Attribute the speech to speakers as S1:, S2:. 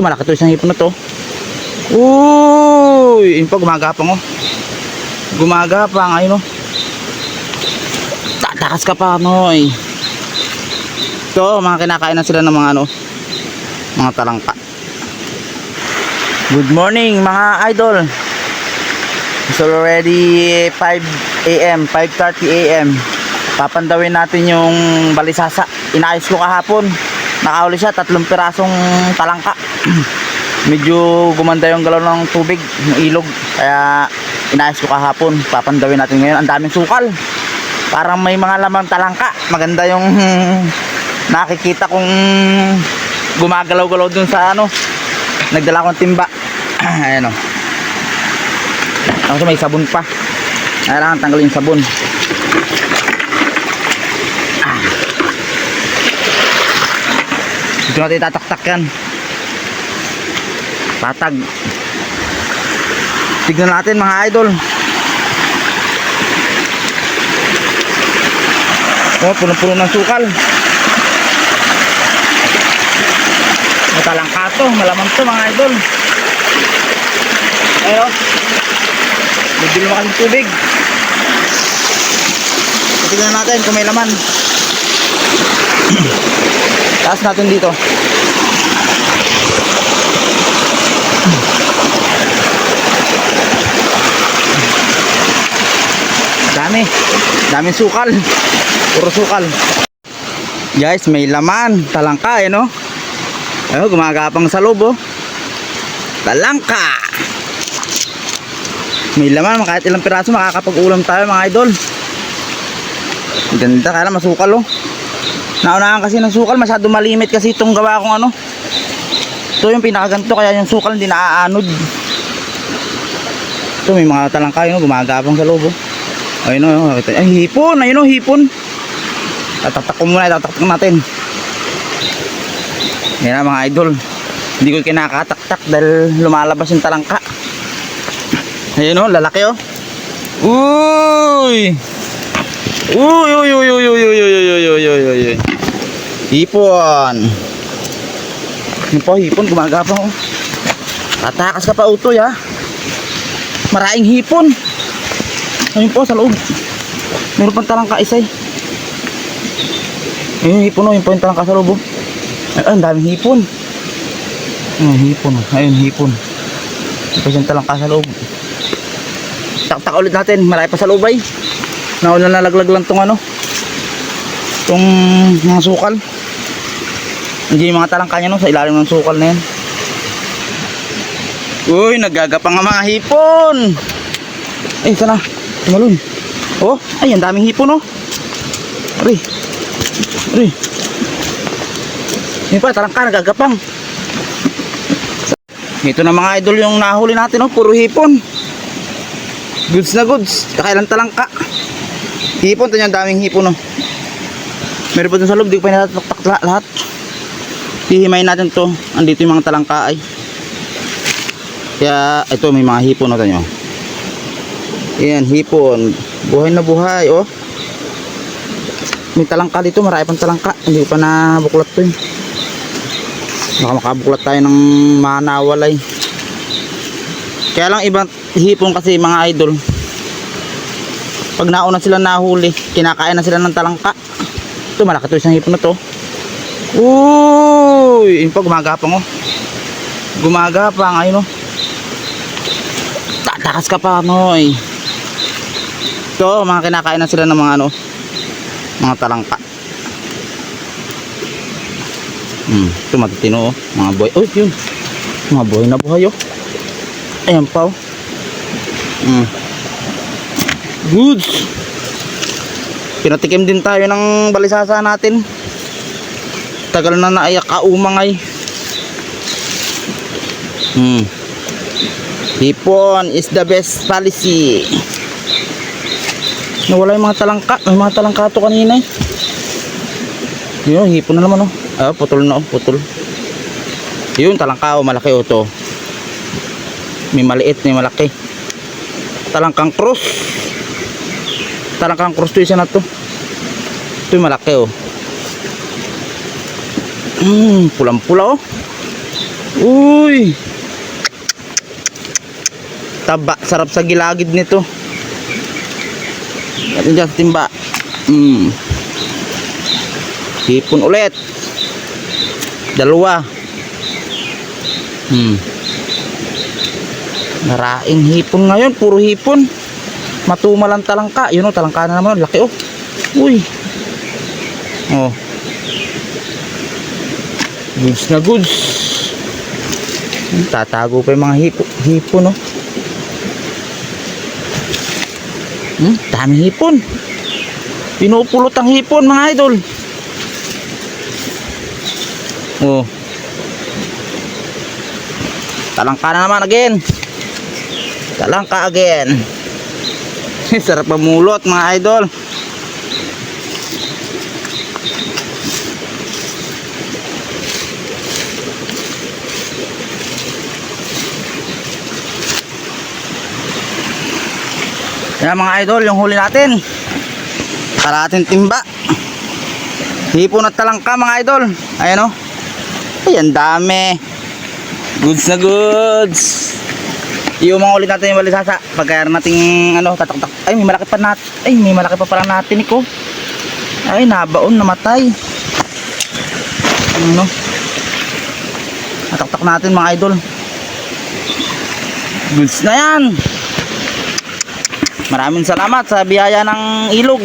S1: Malaki to isang hipon na to. Uy, yun pa gumagapang oh. Gumagapang ayun oh. Tatakas ka pa noy. Ito mga kinakain na sila ng mga ano, mga talangka. Good morning mga idol. It's already 5 AM, 5:30 AM. Papandawin natin yung balisasa. Inayos ko kahapon. Nakahuli siya 3 pirasong talangka. Medyo gumanda yung galaw ng tubig, ng ilog. Kaya inayos ko kahapon. Papandawin natin ngayon. Ang daming sukal. Parang may mga lamang talangka. Maganda yung nakikita kong gumagalaw-galaw dun sa ano. Nagdala akong timba. Ayan o. Kasi may sabon pa. Kailangan tanggalin yung sabon. Dito natin tatak-tak yan. Patag. Tignan natin mga idol. Oh, puno-puno ng sukal. Matalangka to, malamang to mga idol. Ayun. Medyo lumakas ng tubig. Tignan natin kung may laman. Taas natin dito. Daming sukal. Puro sukal. Guys, may laman. Talangka no? Ayun, gumagapang sa loob oh. Talangka. May laman, kahit ilang piraso makakapag-ulam tayo mga idol. Ganda, kaya masukal oh. Naunahan kasi ng sukal, masyado malimit kasi itong gawa kong ano. Ito yung pinakaganto, kaya yung sukal hindi naaanod. Ito may mga talangka yun, gumagapang sa loob oh. Ayun o, ay hipon, ayun o, hipon. Tataktak ko muna, tataktak natin. Yan na mga idol. Hindi ko kinakataktak dahil lumalabas yung talangka. Ayun o, lalaki o. Uy! Uy, uy, uy, uy, uy, uy, uy, uy, uy, uy, uy. Hipon. Yun po, hipon, gumagapang o. Tatakas ka pa utoy ha. Maraming hipon. Ayun po sa loob. Meron pang talangka isa eh. Ayun hipon o, yun po yung talangka sa loob o. Ayun, daming hipon. Ayun hipon o, ayun hipon. Yun po yung talangka sa loob. Tak-tak ulit natin, marami pa sa loob ay. Nauna nalaglag lang tong ano, tong mga sukal. Hindi yung mga talangka niya no, sa ilalim ng sukal na yan. Uy, nagagapang nga mga hipon. Ay, sana tumalun. Oh, ay, ang daming hipon oh. Ari. Ari. Yun pa, talangka, nagagapang. Ito na mga idol yung nahuli natin oh, puro hipon. Goods na goods, kakailan talangka. Hipon, ito yung daming hipon oh. Meron pa dun sa loob, di ko pa natataktak lahat. Hihimayin natin to. Andito yung mga talangka ay. Kaya ito may mga hipon oh, tanyo. Ayan, hipon. Buhay na buhay, oh. May talangka dito, marami pang talangka. Hindi pa nabuklat to eh. Baka makabuklat tayo ng manawalay. Kaya lang ibang hipon kasi mga idol. Pag nauna sila nahuli, kinakain na sila ng talangka. Ito, malaki to isang hipon na to. Uy, yun pa gumagapang oh. Gumagapang, ayun oh. Tatakas ka pa noy. Ito, mga kinakain na sila ng mga ano, mga talangka. Ito matitino oh, mga boy. Oh, yun. Mga boy na buhay oh. Ayan pa oh. Goods. Pinatikim din tayo ng balisasa natin. Tagal na naiyak kaumangay. Hipon is the best policy. Nawala yung mga talangka. May mga talangka to kanina eh. Yun, hipon na naman oh. Ah, putol na oh, putol. Yun, talangka oh, malaki oh to. May maliit, may malaki. Talangkang cross. Talangkang cross to isa na to. Ito yung malaki oh. Pulang pula oh. Uy. Taba, sarap sa gilagid nito. Atin dyan sa timba. Hipon ulit. Dalawa. Naraing hipon ngayon, puro hipon. Matumalang talangka. Yun o, talangka na naman, laki oh. Uy. Oh. Goods na goods. Tatago pa yung mga hipon oh. Dami hipon. Pinupulot ang hipon mga idol. Oh. Talangka na naman again. Talangka again. Sarap mamulot mga idol. Yan mga idol, yung huli natin. Kalahating timba. Hipon at talangka mga idol. Ayan o. Ayan dami. Goods na goods. Yung mga ulit natin yung balisasa. Pagkaya nating ano, tatak-tak. Ay may malaki pa natin. Ay may malaki pa pala natin ko. Ay nabaon, namatay. Ano. Tatak-tak natin mga idol. Goods na yan. Maraming salamat sa biyaya ng ilog.